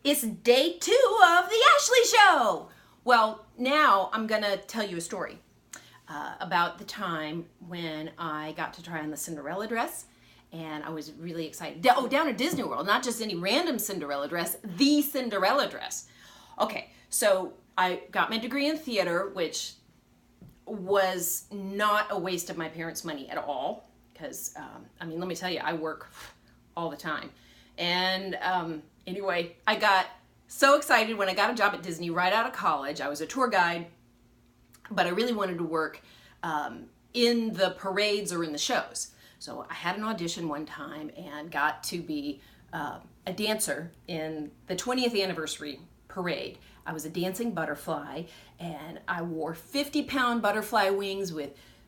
It's day 2 of the Ashley Show. Well, now I'm gonna tell you a story about the time when I got to try on the Cinderella dress, and I was really excited. Down at Disney World, not just any random Cinderella dress, the Cinderella dress. Okay, so I got my degree in theater, which was not a waste of my parents' money at all, because, let me tell you, I work all the time. And anyway, I got so excited when I got a job at Disney right out of college. I was a tour guide, but I really wanted to work in the parades or in the shows. So I had an audition one time and got to be a dancer in the 20th anniversary parade. I was a dancing butterfly, and I wore 50-pound butterfly wings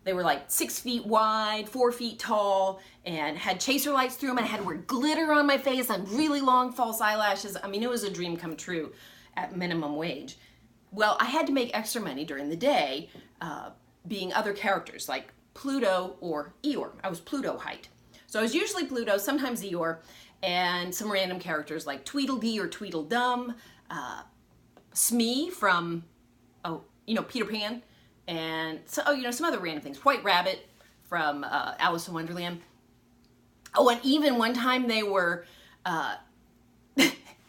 they were like 6 feet wide, 4 feet tall, and had chaser lights through them, and I had to wear glitter on my face and really long false eyelashes. I mean, it was a dream come true at minimum wage. Well, I had to make extra money during the day being other characters like Pluto or Eeyore. I was Pluto height. So I was usually Pluto, sometimes Eeyore, and some random characters like Tweedledee or Tweedledum, Smee from, Peter Pan, and so, some other random things. White Rabbit from Alice in Wonderland. Oh, and even one time they were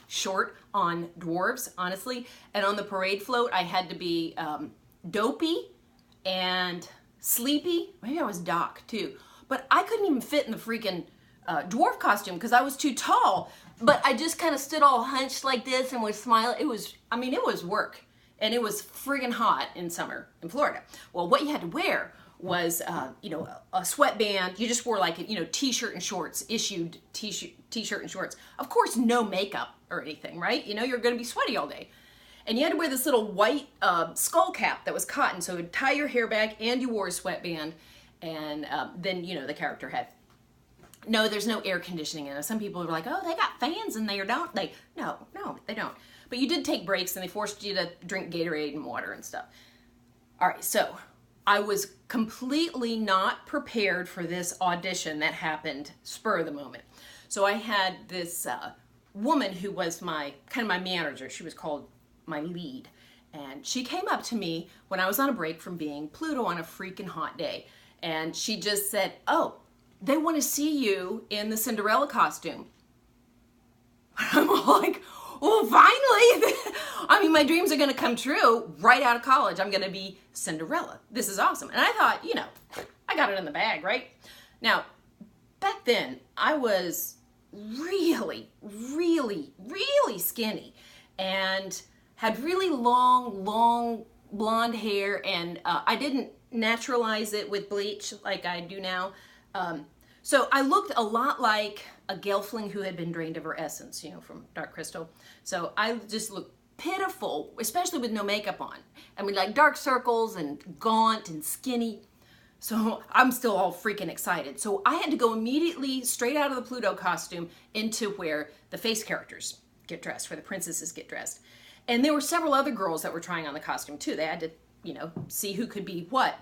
short on dwarves, honestly. And on the parade float, I had to be Dopey and Sleepy. Maybe I was Doc, too. But I couldn't even fit in the freaking dwarf costume because I was too tall. But I just kind of stood all hunched like this and would smile. It was work. And it was friggin' hot in summer in Florida. Well, what you had to wear was, a sweatband. You just wore t-shirt and shorts, issued t-shirt and shorts. Of course, no makeup or anything, right? You're gonna be sweaty all day. And you had to wear this little white skull cap that was cotton, so it would tie your hair back, and you wore a sweatband. And then, the character had, no, there's no air conditioning in it. Some people are like, oh, they got fans in there, don't they? No, they don't. But you did take breaks, and they forced you to drink Gatorade and water and stuff. All right, so I was completely not prepared for this audition that happened spur of the moment. So I had this woman who was my manager. She was called my lead. And she came up to me when I was on a break from being Pluto on a freaking hot day. And she just said, oh, they want to see you in the Cinderella costume. I'm like, well, finally. My dreams are going to come true right out of college. I'm going to be Cinderella. This is awesome. And I thought, I got it in the bag, right? Now, back then, I was really, really, really skinny and had really long blonde hair, and I didn't naturalize it with bleach like I do now. So I looked a lot like a gelfling who had been drained of her essence, from Dark Crystal. So I just looked pitiful, especially with no makeup on. Like dark circles and gaunt and skinny. So I'm still all freaking excited. So I had to go immediately straight out of the Pluto costume into where the face characters get dressed, where the princesses get dressed. And there were several other girls that were trying on the costume too. They had to, see who could be what.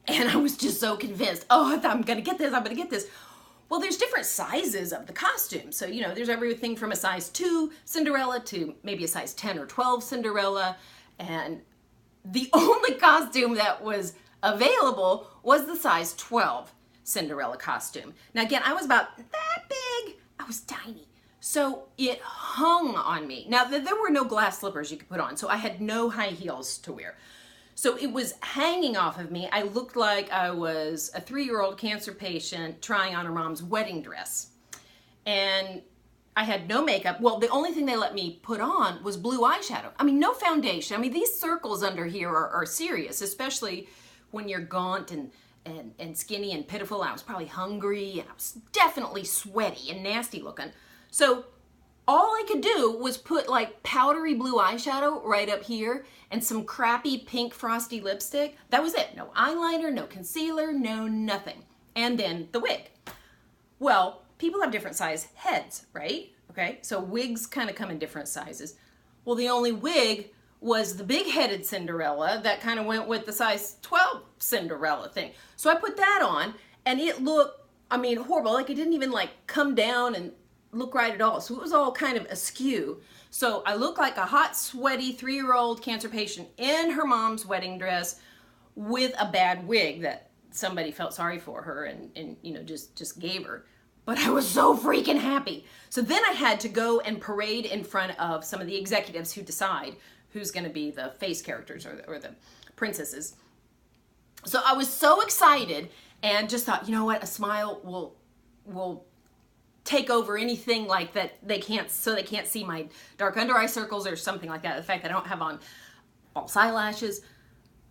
And I was just so convinced, I'm going to get this. Well, there's different sizes of the costume. So, there's everything from a size 2 Cinderella to maybe a size 10 or 12 Cinderella. And the only costume that was available was the size 12 Cinderella costume. Now, again, I was about that big. I was tiny. So it hung on me. Now, there were no glass slippers you could put on, so I had no high heels to wear. So it was hanging off of me. I looked like I was a 3-year-old cancer patient trying on her mom's wedding dress. And I had no makeup. Well, the only thing they let me put on was blue eyeshadow. No foundation. These circles under here are serious, especially when you're gaunt and skinny and pitiful. I was probably hungry, and I was definitely sweaty and nasty looking. So all I could do was put powdery blue eyeshadow right up here and some crappy pink frosty lipstick. That was it. No eyeliner, no concealer, no nothing. And then the wig. Well, people have different size heads, right? Okay, so wigs kind of come in different sizes. Well, the only wig was the big-headed Cinderella that kind of went with the size 12 Cinderella thing. So I put that on, and it looked, horrible. It didn't even come down and look right at all. So it was all kind of askew. So I looked like a hot, sweaty 3-year-old cancer patient in her mom's wedding dress with a bad wig that somebody felt sorry for her and you know, just gave her. But I was so freaking happy. So then I had to go and parade in front of some of the executives who decide who's going to be the face characters or the princesses. So I was so excited and just thought, you know what, a smile will take over anything like that they can't see my dark under eye circles or something like that. The fact that I don't have on false eyelashes.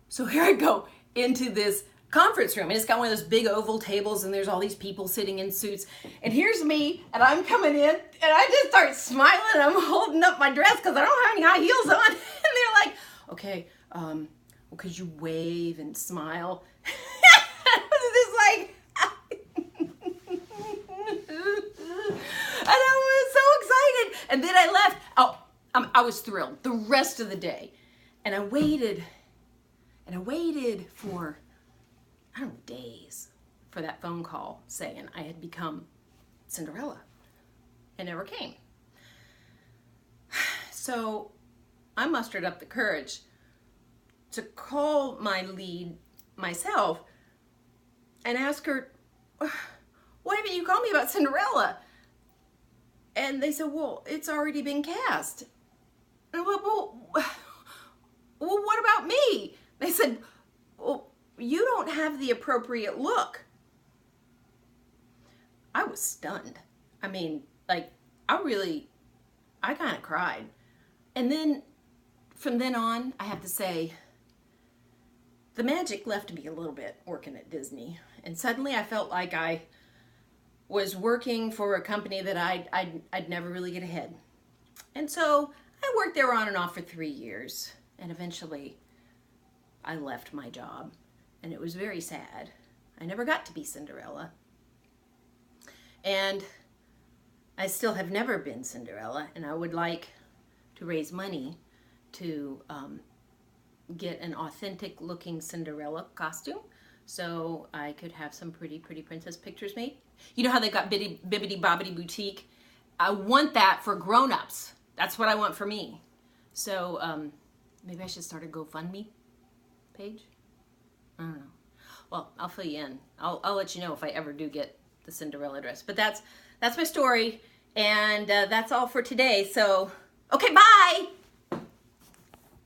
So here I go into this conference room, and it's got one of those big oval tables, and there's all these people sitting in suits, and here's me, and I'm coming in, and I just start smiling, and I'm holding up my dress because I don't have any high heels on, and they're like, okay, well, could you wave and smile? I was just like, and I was so excited, and then I left. Oh, I was thrilled the rest of the day, and I waited for, I don't know, days for that phone call saying I had become Cinderella. It never came. So I mustered up the courage to call my lead myself and ask her, why haven't you called me about Cinderella? And they said, well, it's already been cast. And well, what about me? They said, well, you don't have the appropriate look. I was stunned. I mean, like, I kind of cried. And then, from then on, I have to say, the magic left me a little bit working at Disney. And suddenly I felt like I was working for a company that I'd never really get ahead. And so I worked there on and off for 3 years. And eventually I left my job. And it was very sad. I never got to be Cinderella. And I still have never been Cinderella. And I would like to raise money to get an authentic looking Cinderella costume so I could have some pretty princess pictures made. You know how they got Bibbidi Bobbidi Boutique? I want that for grown-ups. That's what I want for me. So maybe I should start a GoFundMe page. I don't know. Well, I'll fill you in. I'll let you know if I ever do get the Cinderella dress. But that's my story, and that's all for today. So, okay, bye!